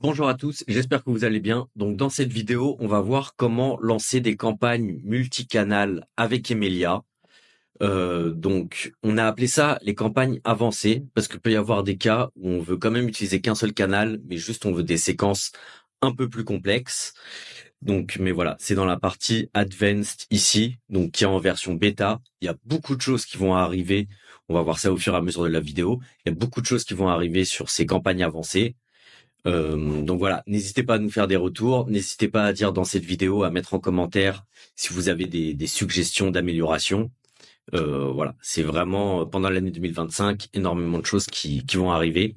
Bonjour à tous, j'espère que vous allez bien. Donc dans cette vidéo, on va voir comment lancer des campagnes multicanales avec Emilia. Donc on a appelé ça les campagnes avancées parce qu'il peut y avoir des cas où on veut quand même utiliser qu'un seul canal, mais juste on veut des séquences un peu plus complexes. Donc mais voilà, c'est dans la partie advanced ici, donc qui est en version bêta. Il y a beaucoup de choses qui vont arriver. On va voir ça au fur et à mesure de la vidéo. Il y a beaucoup de choses qui vont arriver sur ces campagnes avancées. Donc voilà, n'hésitez pas à nous faire des retours, n'hésitez pas à dire dans cette vidéo, à mettre en commentaire si vous avez des suggestions d'amélioration. Voilà, c'est vraiment pendant l'année 2025 énormément de choses qui vont arriver.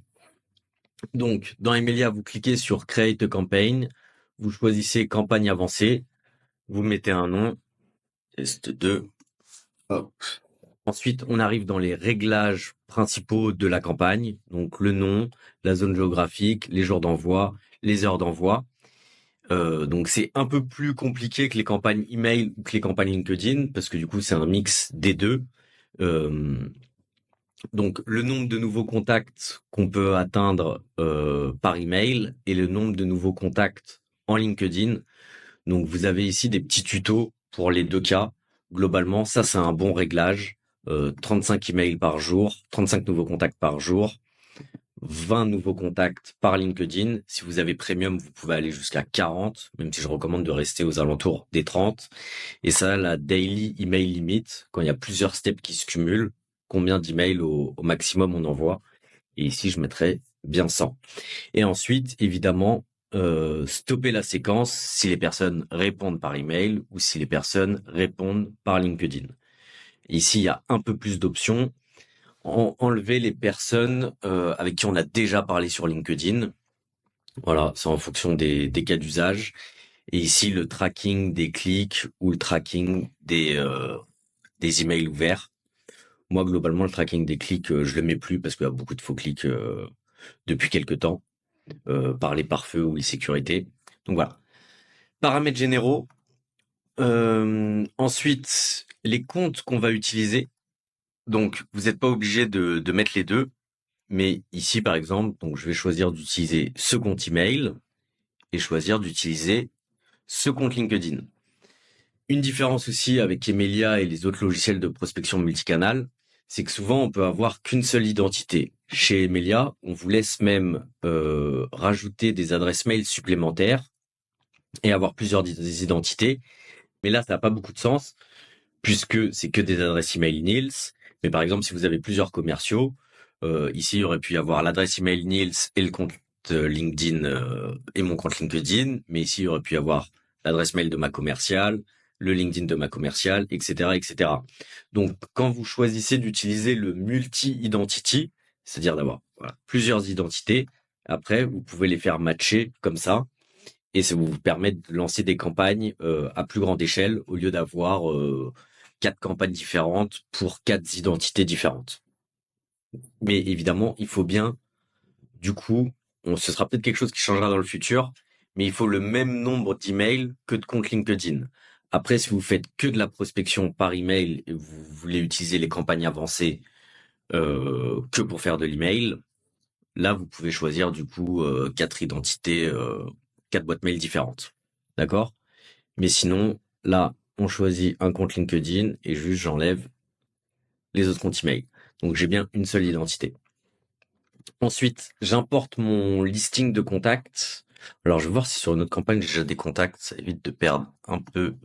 Donc dans Emilia, vous cliquez sur Create a Campaign, vous choisissez campagne avancée, vous mettez un nom, test 2. Hop. Ensuite, on arrive dans les réglages principaux de la campagne, donc le nom, la zone géographique, les jours d'envoi, les heures d'envoi. Donc c'est un peu plus compliqué que les campagnes email ou que les campagnes LinkedIn parce que du coup c'est un mix des deux. Euh, donc le nombre de nouveaux contacts qu'on peut atteindre par email et le nombre de nouveaux contacts en LinkedIn. Donc vous avez ici des petits tutos pour les deux cas. Globalement, ça c'est un bon réglage. 35 emails par jour, 35 nouveaux contacts par jour. 20 nouveaux contacts par LinkedIn. Si vous avez Premium, vous pouvez aller jusqu'à 40, même si je recommande de rester aux alentours des 30. Et ça, la Daily Email Limit, quand il y a plusieurs steps qui se cumulent, combien d'emails au maximum on envoie. Et ici, je mettrai bien 100. Et ensuite, évidemment, stopper la séquence si les personnes répondent par email ou si les personnes répondent par LinkedIn. Ici, il y a un peu plus d'options enlever les personnes avec qui on a déjà parlé sur LinkedIn. Voilà, c'est en fonction des cas d'usage. Et ici, le tracking des clics ou le tracking des emails ouverts. Moi, globalement, le tracking des clics, je le mets plus parce qu'il y a beaucoup de faux clics depuis quelques temps, par les pare-feux ou les sécurités. Donc voilà. Paramètres généraux. Ensuite, les comptes qu'on va utiliser. Donc, vous n'êtes pas obligé de mettre les deux. Mais ici, par exemple, donc je vais choisir d'utiliser ce compte email et choisir d'utiliser ce compte LinkedIn. Une différence aussi avec Emilia et les autres logiciels de prospection multicanal, c'est que souvent on peut avoir qu'une seule identité. Chez Emilia, on vous laisse même rajouter des adresses mail supplémentaires et avoir plusieurs identités. Mais là, ça n'a pas beaucoup de sens puisque c'est que des adresses email Nils. Mais par exemple, si vous avez plusieurs commerciaux, ici, il aurait pu y avoir l'adresse email Nils et le compte LinkedIn et mon compte LinkedIn. Mais ici, il aurait pu y avoir l'adresse mail de ma commerciale, le LinkedIn de ma commerciale, etc., etc. Donc, quand vous choisissez d'utiliser le multi-identity, c'est-à-dire d'avoir voilà, plusieurs identités, après, vous pouvez les faire matcher comme ça et ça vous permet de lancer des campagnes à plus grande échelle au lieu d'avoir 4 campagnes différentes pour 4 identités différentes. Mais évidemment, il faut bien, du coup, ce sera peut-être quelque chose qui changera dans le futur, mais il faut le même nombre d'emails que de comptes LinkedIn. Après, si vous faites que de la prospection par email et vous voulez utiliser les campagnes avancées que pour faire de l'email, là, vous pouvez choisir du coup 4 identités, 4 boîtes mail différentes. D'accord? Mais sinon, là, on choisit un compte LinkedIn et juste j'enlève les autres comptes email. Donc j'ai bien une seule identité. Ensuite, j'importe mon listing de contacts. Alors je vais voir si sur une autre campagne j'ai déjà des contacts, ça évite de perdre un peu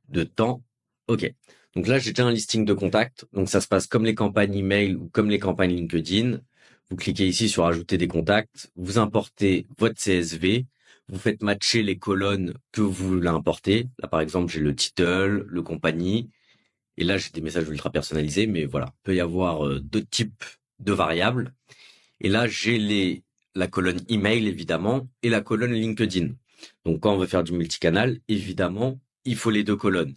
de temps. Ok. Donc là, j'ai déjà un listing de contacts. Donc ça se passe comme les campagnes email ou comme les campagnes LinkedIn. Vous cliquez ici sur ajouter des contacts, vous importez votre CSV, vous faites matcher les colonnes que vous voulez importer. Là, par exemple, j'ai le title, le compagnie, et là, j'ai des messages ultra personnalisés, mais voilà, il peut y avoir deux types de variables. Et là, j'ai la colonne email, évidemment, et la colonne LinkedIn. Donc, quand on veut faire du multicanal, évidemment, il faut les deux colonnes.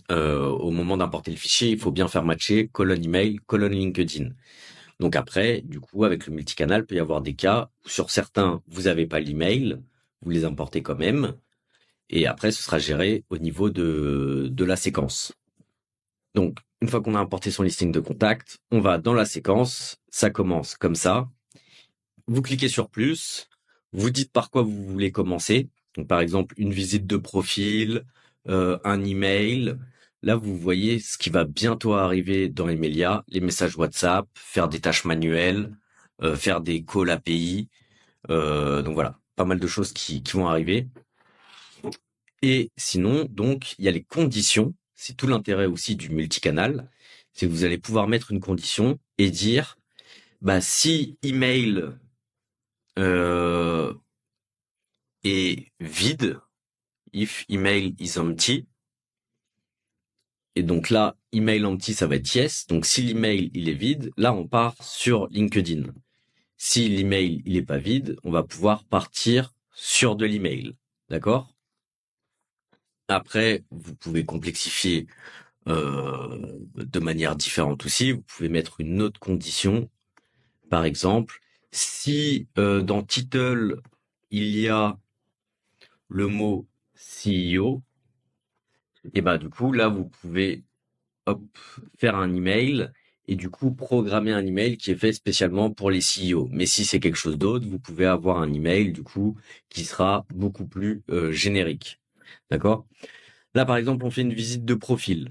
Au moment d'importer le fichier, il faut bien faire matcher colonne email, colonne LinkedIn. Donc après, du coup, avec le multicanal, il peut y avoir des cas où sur certains, vous n'avez pas l'email, vous les importez quand même, et après, ce sera géré au niveau de la séquence. Donc, une fois qu'on a importé son listing de contacts, on va dans la séquence, ça commence comme ça. Vous cliquez sur plus, Vous dites par quoi vous voulez commencer. Donc, par exemple, une visite de profil, un email. Là, vous voyez ce qui va bientôt arriver dans Emilia, les messages WhatsApp, faire des tâches manuelles, faire des calls API. Donc voilà, pas mal de choses qui vont arriver. Et sinon, donc, il y a les conditions. C'est tout l'intérêt aussi du multicanal. C'est que vous allez pouvoir mettre une condition et dire, bah, si email euh, est vide, if email is empty, et donc là, email empty, ça va être yes. Donc si l'email il est vide, là on part sur LinkedIn. Si l'email il est pas vide, on va pouvoir partir sur de l'email. D'accord? Après, vous pouvez complexifier de manière différente aussi. Vous pouvez mettre une autre condition. Par exemple, si dans title il y a le mot CEO, et ben du coup là vous pouvez hop, faire un email et du coup programmer un email qui est fait spécialement pour les CEO. Mais si c'est quelque chose d'autre, vous pouvez avoir un email du coup qui sera beaucoup plus générique. D'accord? Là par exemple, on fait une visite de profil.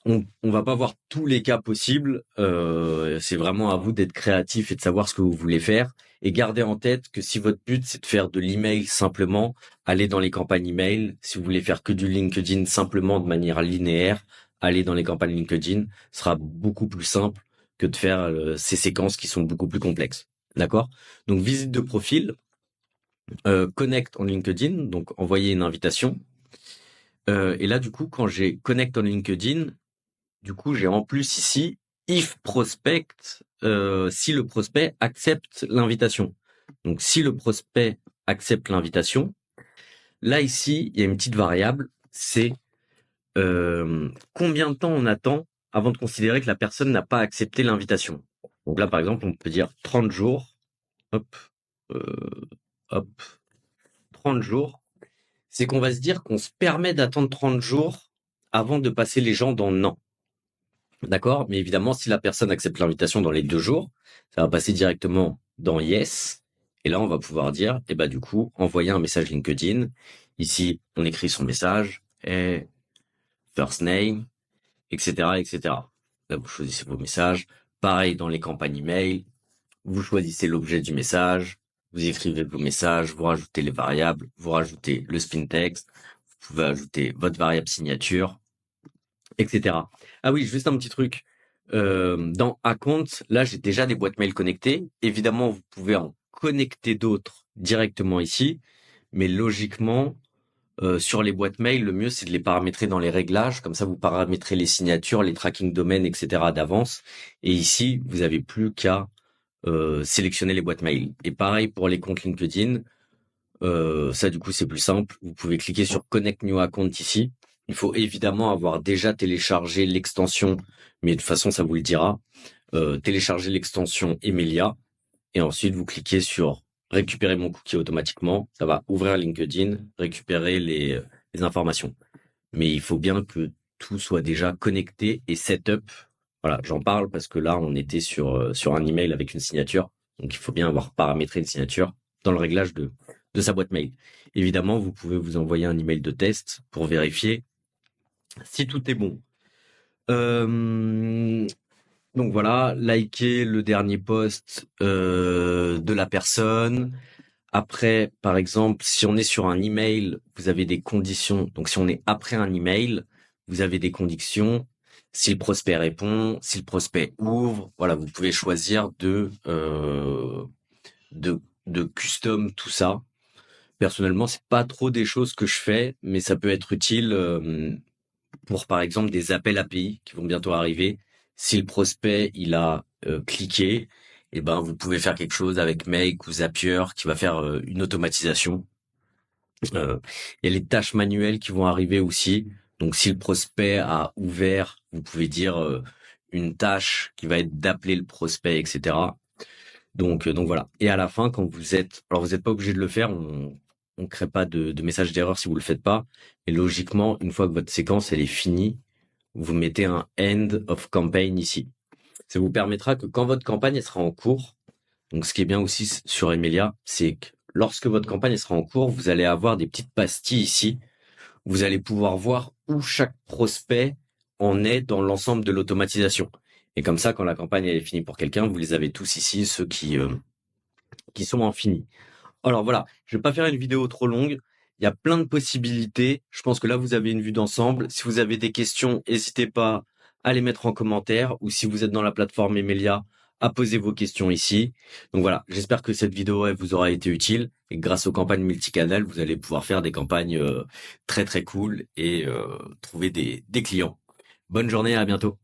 On va pas voir tous les cas possibles. C'est vraiment à vous d'être créatif et de savoir ce que vous voulez faire. Et gardez en tête que si votre but c'est de faire de l'email simplement, allez dans les campagnes email. Si vous voulez faire que du LinkedIn simplement de manière linéaire, allez dans les campagnes LinkedIn. Ce sera beaucoup plus simple que de faire ces séquences qui sont beaucoup plus complexes. D'accord? Donc visite de profil, connect en LinkedIn, donc envoyer une invitation. Et là du coup, quand j'ai connect en LinkedIn, du coup, j'ai en plus ici if prospect si le prospect accepte l'invitation. Donc si le prospect accepte l'invitation, là ici, il y a une petite variable, c'est combien de temps on attend avant de considérer que la personne n'a pas accepté l'invitation. Donc là par exemple, on peut dire 30 jours. Hop, euh, hop, 30 jours. C'est qu'on va se dire qu'on se permet d'attendre 30 jours avant de passer les gens dans non. D'accord? Mais évidemment, si la personne accepte l'invitation dans les 2 jours, ça va passer directement dans yes. Et là, on va pouvoir dire, eh ben, du coup, envoyer un message LinkedIn. Ici, on écrit son message, et first name, etc., etc. Là, vous choisissez vos messages. Pareil dans les campagnes email. Vous choisissez l'objet du message. Vous écrivez vos messages, vous rajoutez les variables, vous rajoutez le spin text. Vous pouvez ajouter votre variable signature, etc. Ah oui, juste un petit truc. Dans Account, là, j'ai déjà des boîtes mail connectées. Évidemment, vous pouvez en connecter d'autres directement ici, mais logiquement, sur les boîtes mail, le mieux, c'est de les paramétrer dans les réglages. Comme ça, vous paramétrez les signatures, les tracking domaines, etc. d'avance. Et ici, vous avez plus qu'à sélectionner les boîtes mail. Et pareil pour les comptes LinkedIn. Ça, du coup, c'est plus simple. Vous pouvez cliquer sur Connect New Account ici. Il faut évidemment avoir déjà téléchargé l'extension, mais de toute façon, ça vous le dira. Télécharger l'extension Emilia et ensuite vous cliquez sur récupérer mon cookie automatiquement. Ça va ouvrir LinkedIn, récupérer les informations. Mais il faut bien que tout soit déjà connecté et setup. Voilà, j'en parle parce que là, on était sur un email avec une signature. Donc, il faut bien avoir paramétré une signature dans le réglage de sa boîte mail. Évidemment, vous pouvez vous envoyer un email de test pour vérifier si tout est bon. Euh, donc voilà, likez le dernier post de la personne. Après, par exemple, si on est sur un email, vous avez des conditions. Donc, si on est après un email, vous avez des conditions. Si le prospect répond, si le prospect ouvre, voilà, vous pouvez choisir de custom tout ça. Personnellement, c'est pas trop des choses que je fais, mais ça peut être utile pour, par exemple, des appels API qui vont bientôt arriver. Si le prospect il a cliqué, eh ben vous pouvez faire quelque chose avec Make ou Zapier qui va faire une automatisation. Il y a les tâches manuelles qui vont arriver aussi. Donc si le prospect a ouvert, vous pouvez dire une tâche qui va être d'appeler le prospect, etc. Donc voilà. Et à la fin, quand vous êtes, alors vous n'êtes pas obligé de le faire, on crée pas de message d'erreur si vous le faites pas. Et logiquement, une fois que votre séquence elle est finie, vous mettez un end of campaign ici. Ça vous permettra que quand votre campagne elle sera en cours, donc ce qui est bien aussi sur Emilia, c'est que lorsque votre campagne sera en cours, vous allez avoir des petites pastilles ici. Vous allez pouvoir voir où chaque prospect en est dans l'ensemble de l'automatisation. Et comme ça, quand la campagne elle est finie pour quelqu'un, vous les avez tous ici, ceux qui sont en fini. Alors voilà, je vais pas faire une vidéo trop longue. Il y a plein de possibilités. Je pense que là, vous avez une vue d'ensemble. Si vous avez des questions, n'hésitez pas à les mettre en commentaire ou si vous êtes dans la plateforme Emilia, à poser vos questions ici. Donc voilà, j'espère que cette vidéo elle vous aura été utile et que grâce aux campagnes multicanal, vous allez pouvoir faire des campagnes très très cool et trouver des clients. Bonne journée, à bientôt.